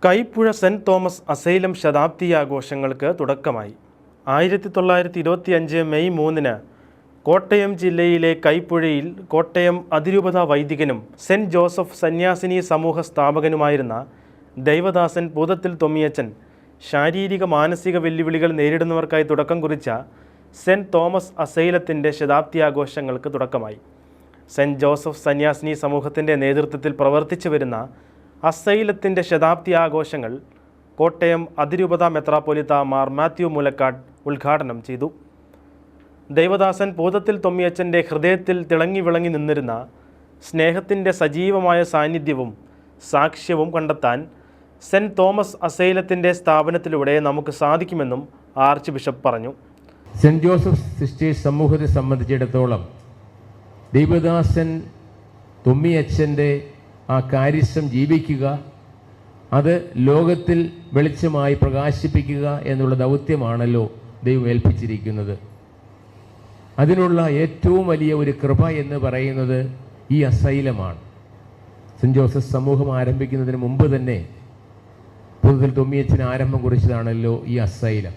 Kaipuzha cent Thomas asylum ശതാബ്ദി ആഘോഷങ്ങൾക്ക് തുടക്കമായി. 1925 May 3 Kottayam ജില്ലയിലെ കൈപ്പുഴയിൽ കോട്ടയം അതിരൂപത വൈദികനും സെൻറ് ജോസഫ് സന്യാസിനി സമൂഹ സ്ഥാപകനുമായിരുന്ന ദൈവദാസൻ പൂതത്തിൽ തൊമ്മിയച്ചൻ ശാരീരിക മാനസിക വെല്ലുവിളികൾ നേരിടുന്നവർക്കായി തുടക്കം കുറിച്ച സെൻറ് തോമസ് അസൈലത്തിൻ്റെ ശതാബ്ദി ആഘോഷങ്ങൾക്ക് തുടക്കമായി. സെൻറ് ജോസഫ് സന്യാസിനി സമൂഹത്തിൻ്റെ നേതൃത്വത്തിൽ പ്രവർത്തിച്ചു വരുന്ന അസൈലത്തിൻ്റെ ശതാബ്ദി ആഘോഷങ്ങൾ കോട്ടയം അതിരൂപത മെത്രാപ്പൊലീത്ത മാർ മാത്യു മൂലക്കാട് ഉദ്ഘാടനം ചെയ്തു. ദൈവദാസൻ പൂതത്തിൽ തൊമ്മിയച്ചൻ്റെ ഹൃദയത്തിൽ തിളങ്ങി വിളങ്ങി നിന്നിരുന്ന സ്നേഹത്തിൻ്റെ സജീവമായ സാന്നിധ്യവും സാക്ഷ്യവും കണ്ടെത്താൻ സെൻറ് തോമസ് അസൈലത്തിൻ്റെ സ്ഥാപനത്തിലൂടെ നമുക്ക് സാധിക്കുമെന്നും ആർച്ച് ബിഷപ്പ് പറഞ്ഞു. സെൻറ് ജോസഫ് സിസ്റ്റേഴ്സ് സമൂഹത്തെ സംബന്ധിച്ചിടത്തോളം ദൈവദാസൻ തൊമ്മിയച്ചൻ്റെ ആ കാര്യസ്ഥം ജീവിക്കുക, അത് ലോകത്തിൽ വെളിച്ചമായി പ്രകാശിപ്പിക്കുക എന്നുള്ള ദൗത്യമാണല്ലോ ദൈവം ഏൽപ്പിച്ചിരിക്കുന്നത്. അതിനുള്ള ഏറ്റവും വലിയ ഒരു കൃപ എന്ന് പറയുന്നത് ഈ അസൈലമാണ്. സെൻറ് ജോസഫ് സമൂഹം ആരംഭിക്കുന്നതിന് മുമ്പ് തന്നെ പൂതത്തിൽ തൊമ്മിയച്ചന് ആരംഭം കുറിച്ചതാണല്ലോ ഈ അസൈലം.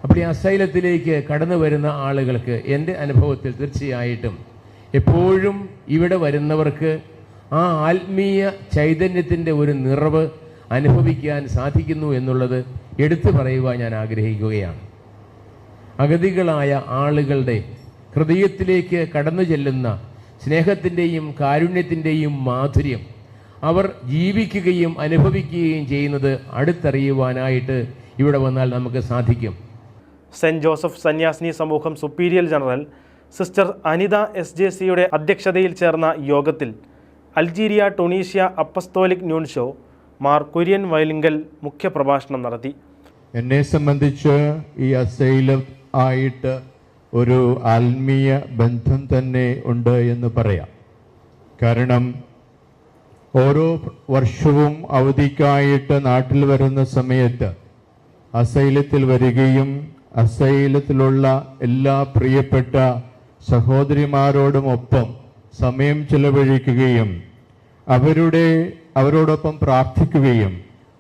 അപ്പോൾ ഈ അസൈലത്തിലേക്ക് കടന്നു വരുന്ന ആളുകൾക്ക് എൻ്റെ അനുഭവത്തിൽ തീർച്ചയായിട്ടും എപ്പോഴും ഇവിടെ വരുന്നവർക്ക് ആ ആത്മീയ ചൈതന്യത്തിൻ്റെ ഒരു നിറവ് അനുഭവിക്കാൻ സാധിക്കുന്നു എന്നുള്ളത് എടുത്തു പറയുവാൻ ഞാൻ ആഗ്രഹിക്കുകയാണ്. അഗതികളായ ആളുകളുടെ ഹൃദയത്തിലേക്ക് കടന്നു ചെല്ലുന്ന സ്നേഹത്തിൻ്റെയും കാരുണ്യത്തിൻ്റെയും മാധുര്യം അവർ ജീവിക്കുകയും അനുഭവിക്കുകയും ചെയ്യുന്നത് അടുത്തറിയുവാനായിട്ട് ഇവിടെ വന്നാൽ നമുക്ക് സാധിക്കും. സെൻറ് ജോസഫ് സന്യാസിനി സമൂഹം സുപ്പീരിയർ ജനറൽ സിസ്റ്റർ അനിത SJCയുടെ അധ്യക്ഷതയിൽ ചേർന്ന യോഗത്തിൽ Algeria Tunisia apostolic nuncio Mar Kurian Vayalinkal മുഖ്യപ്രഭാഷണം നടത്തി. എന്നെ സംബന്ധിച്ച് ഈ അസൈലം ആയിട്ട് ഒരു ആത്മീയ ബന്ധം തന്നെ ഉണ്ട് എന്ന് പറയാം. കാരണം ഓരോ വർഷവും അവധിക്കായിട്ട് നാട്ടിൽ വരുന്ന സമയത്ത് അസൈലത്തിൽ വരികയും അസൈലത്തിലുള്ള എല്ലാ പ്രിയപ്പെട്ട സഹോദരിമാരോടുമൊപ്പം സമയം ചിലവഴിക്കുകയും അവരോടൊപ്പം പ്രാർത്ഥിക്കുകയും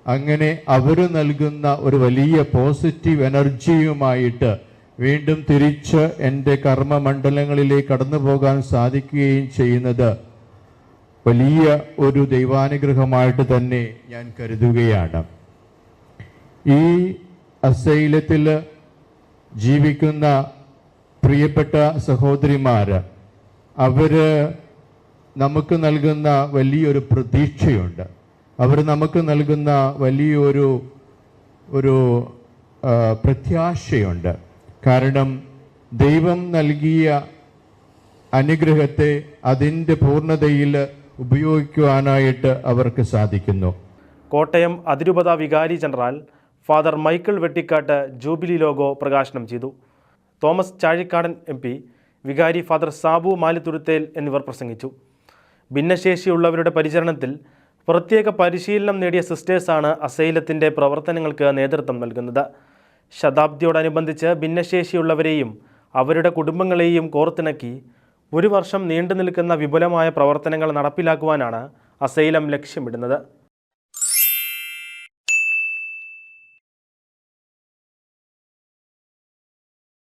അങ്ങനെ അവർ നൽകുന്ന ഒരു വലിയ പോസിറ്റീവ് എനർജിയുമായിട്ട് വീണ്ടും തിരിച്ച് എൻ്റെ കർമ്മമണ്ഡലങ്ങളിലേക്ക് കടന്നു പോകാൻ സാധിക്കുകയും ചെയ്യുന്നത് വലിയ ഒരു ദൈവാനുഗ്രഹമായിട്ട് തന്നെ ഞാൻ കരുതുകയാണ്. ഈ അസൈലത്തിൽ ജീവിക്കുന്ന പ്രിയപ്പെട്ട സഹോദരിമാർ അവർ നമുക്ക് നൽകുന്ന വലിയൊരു പ്രതീക്ഷയുണ്ട്. അവർ നമുക്ക് നൽകുന്ന വലിയൊരു പ്രത്യാശയുണ്ട്. കാരണം ദൈവം നൽകിയ അനുഗ്രഹത്തെ അതിൻ്റെ പൂർണ്ണതയിൽ ഉപയോഗിക്കുവാനായിട്ട് അവർക്ക് സാധിക്കുന്നു. കോട്ടയം അതിരൂപത വികാരി general father Michael Vettikattu jubilee logo പ്രകാശനം ചെയ്തു. തോമസ് ചാഴിക്കാടൻ MP, വികാരി ഫാദർ സാബു മാലിത്തുരുത്തേൽ എന്നിവർ പ്രസംഗിച്ചു. ഭിന്നശേഷിയുള്ളവരുടെ പരിചരണത്തിൽ പ്രത്യേക പരിശീലനം നേടിയ സിസ്റ്റേഴ്സാണ് അസൈലത്തിൻ്റെ പ്രവർത്തനങ്ങൾക്ക് നേതൃത്വം നൽകുന്നത്. ശതാബ്ദിയോടനുബന്ധിച്ച് ഭിന്നശേഷിയുള്ളവരെയും അവരുടെ കുടുംബങ്ങളെയും കോർത്തിണക്കി ഒരു വർഷം നീണ്ടു നിൽക്കുന്ന വിപുലമായ പ്രവർത്തനങ്ങൾ നടപ്പിലാക്കുവാനാണ് അസൈലം ലക്ഷ്യമിടുന്നത്.